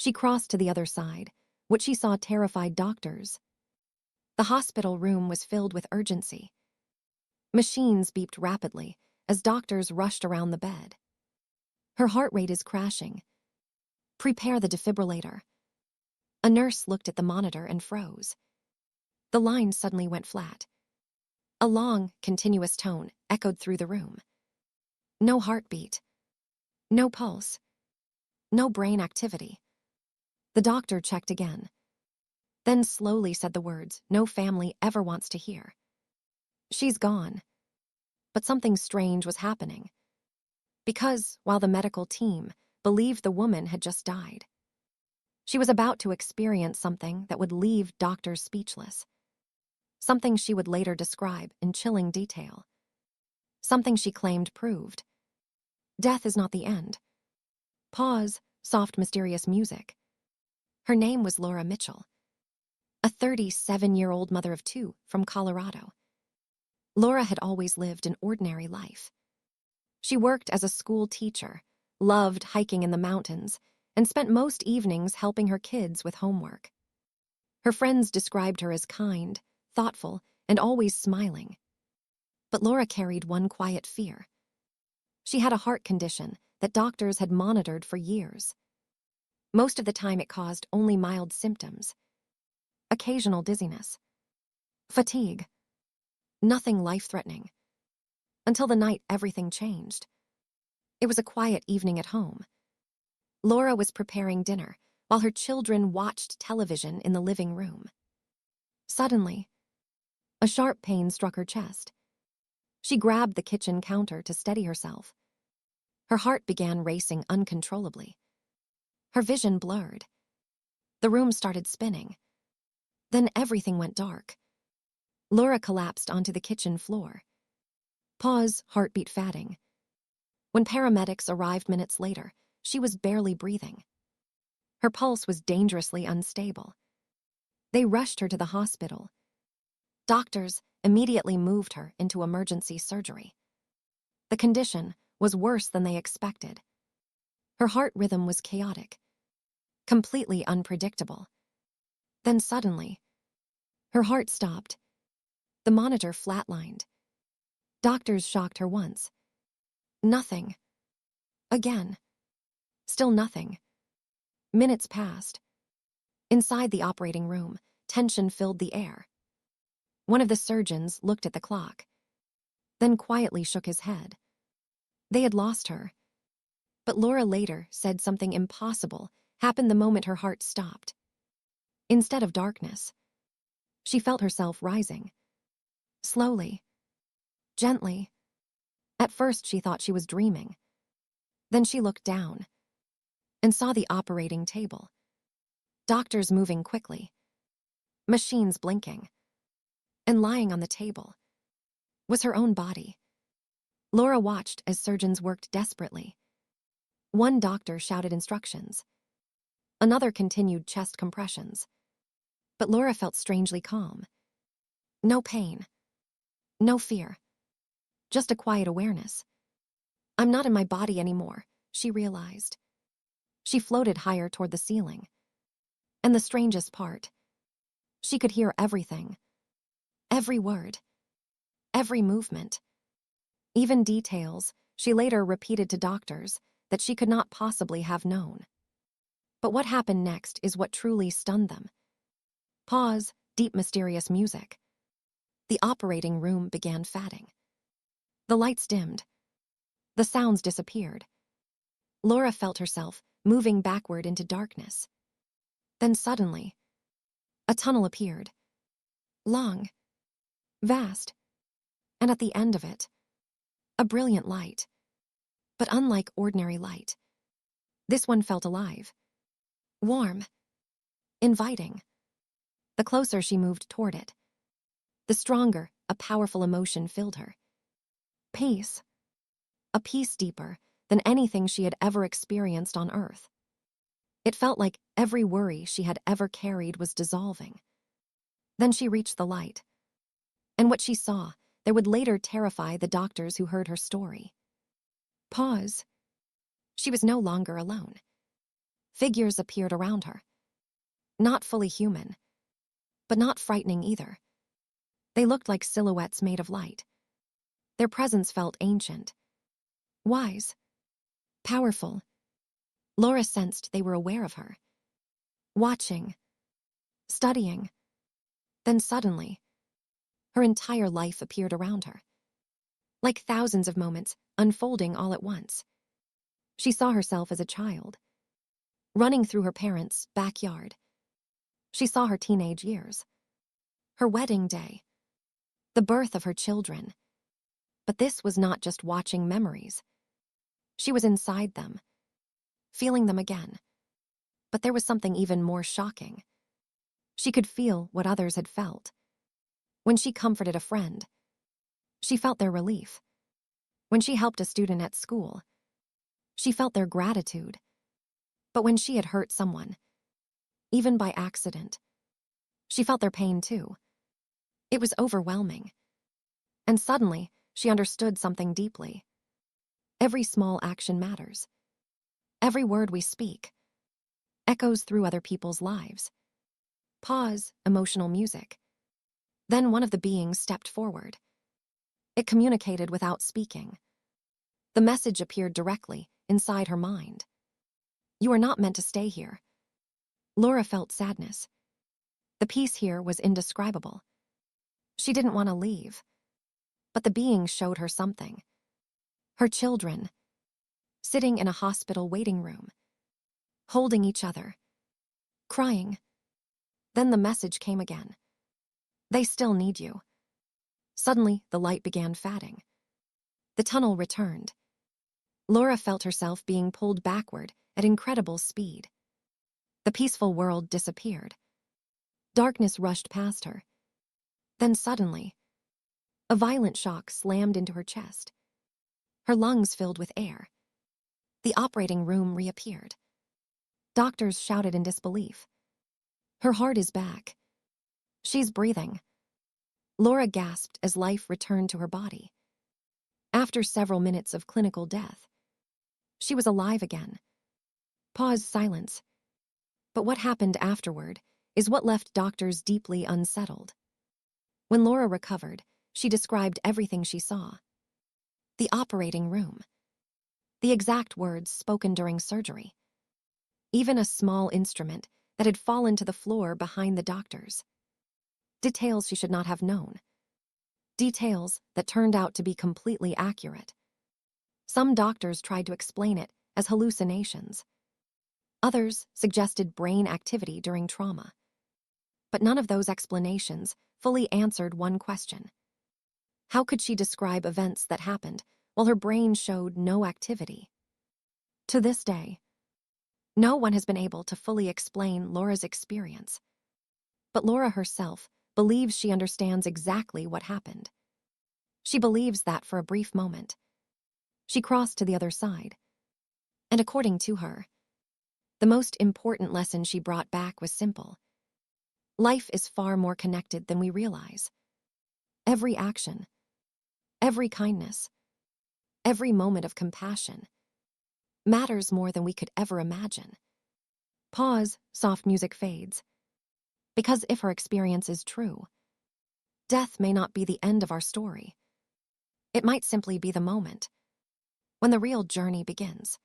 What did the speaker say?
She crossed to the other side. What she saw terrified doctors. The hospital room was filled with urgency. Machines beeped rapidly as doctors rushed around the bed. Her heart rate is crashing. Prepare the defibrillator. A nurse looked at the monitor and froze. The line suddenly went flat. A long, continuous tone echoed through the room. No heartbeat. No pulse. No brain activity. The doctor checked again. Then slowly said the words no family ever wants to hear. She's gone. But something strange was happening. Because, while the medical team believed the woman had just died, she was about to experience something that would leave doctors speechless. Something she would later describe in chilling detail. Something she claimed proved. Death is not the end. Pause, soft, mysterious music. Her name was Laura Mitchell, a 37-year-old mother of two from Colorado. Laura had always lived an ordinary life. She worked as a school teacher, loved hiking in the mountains, and spent most evenings helping her kids with homework. Her friends described her as kind, thoughtful, and always smiling. But Laura carried one quiet fear. She had a heart condition that doctors had monitored for years. Most of the time it caused only mild symptoms. Occasional dizziness. Fatigue. Nothing life-threatening. Until the night everything changed. It was a quiet evening at home. Laura was preparing dinner while her children watched television in the living room. Suddenly, a sharp pain struck her chest. She grabbed the kitchen counter to steady herself. Her heart began racing uncontrollably. Her vision blurred. The room started spinning. Then everything went dark. Laura collapsed onto the kitchen floor. Pause, heartbeat fatting. When paramedics arrived minutes later, she was barely breathing. Her pulse was dangerously unstable. They rushed her to the hospital. Doctors immediately moved her into emergency surgery. The condition was worse than they expected. Her heart rhythm was chaotic, completely unpredictable. Then suddenly, her heart stopped. The monitor flatlined. Doctors shocked her once. Nothing. Again. Still nothing. Minutes passed. Inside the operating room, tension filled the air. One of the surgeons looked at the clock, then quietly shook his head. They had lost her. But Laura later said something impossible happened the moment her heart stopped. Instead of darkness, she felt herself rising. Slowly. Gently. At first she thought she was dreaming. Then she looked down and saw the operating table. Doctors moving quickly. Machines blinking. And lying on the table was her own body. Laura watched as surgeons worked desperately. One doctor shouted instructions. Another continued chest compressions. But Laura felt strangely calm. No pain. No fear. Just a quiet awareness. I'm not in my body anymore, she realized. She floated higher toward the ceiling. And the strangest part, she could hear everything. Every word. Every movement. Even details she later repeated to doctors that she could not possibly have known. But what happened next is what truly stunned them. Pause, deep mysterious music. The operating room began fading. The lights dimmed. The sounds disappeared. Laura felt herself moving backward into darkness. Then suddenly, a tunnel appeared. Long. Vast. And at the end of it, a brilliant light. But unlike ordinary light, this one felt alive. Warm. Inviting. The closer she moved toward it, the stronger a powerful emotion filled her. Peace. A peace deeper than anything she had ever experienced on Earth. It felt like every worry she had ever carried was dissolving. Then she reached the light. And what she saw that would later terrify the doctors who heard her story. Pause. She was no longer alone. Figures appeared around her. Not fully human, but not frightening either. They looked like silhouettes made of light. Their presence felt ancient, wise, powerful. Laura sensed they were aware of her, watching, studying. Then suddenly, her entire life appeared around her, like thousands of moments unfolding all at once. She saw herself as a child, running through her parents' backyard. She saw her teenage years, her wedding day, the birth of her children. But this was not just watching memories. She was inside them, feeling them again. But there was something even more shocking. She could feel what others had felt. When she comforted a friend, she felt their relief. When she helped a student at school, she felt their gratitude. But when she had hurt someone, even by accident, she felt their pain too. It was overwhelming. And suddenly, she understood something deeply. Every small action matters. Every word we speak echoes through other people's lives. Pause, emotional music. Then one of the beings stepped forward. It communicated without speaking. The message appeared directly inside her mind. You are not meant to stay here. Laura felt sadness. The peace here was indescribable. She didn't want to leave. But the being showed her something. Her children, sitting in a hospital waiting room, holding each other, crying. Then the message came again. They still need you. Suddenly, the light began fading. The tunnel returned. Laura felt herself being pulled backward at incredible speed. The peaceful world disappeared. Darkness rushed past her. Then suddenly, a violent shock slammed into her chest. Her lungs filled with air. The operating room reappeared. Doctors shouted in disbelief. Her heart is back. She's breathing. Laura gasped as life returned to her body. After several minutes of clinical death, she was alive again. Pause, silence. But what happened afterward is what left doctors deeply unsettled. When Laura recovered, she described everything she saw. The operating room. The exact words spoken during surgery. Even a small instrument that had fallen to the floor behind the doctors. Details she should not have known. Details that turned out to be completely accurate. Some doctors tried to explain it as hallucinations. Others suggested brain activity during trauma. But none of those explanations fully answered one question. How could she describe events that happened while her brain showed no activity? To this day, no one has been able to fully explain Laura's experience. But Laura herself believes she understands exactly what happened. She believes that for a brief moment, she crossed to the other side. And according to her, the most important lesson she brought back was simple. Life is far more connected than we realize. Every action, every kindness, every moment of compassion matters more than we could ever imagine. Pause, soft music fades. Because if her experience is true, death may not be the end of our story. It might simply be the moment when the real journey begins.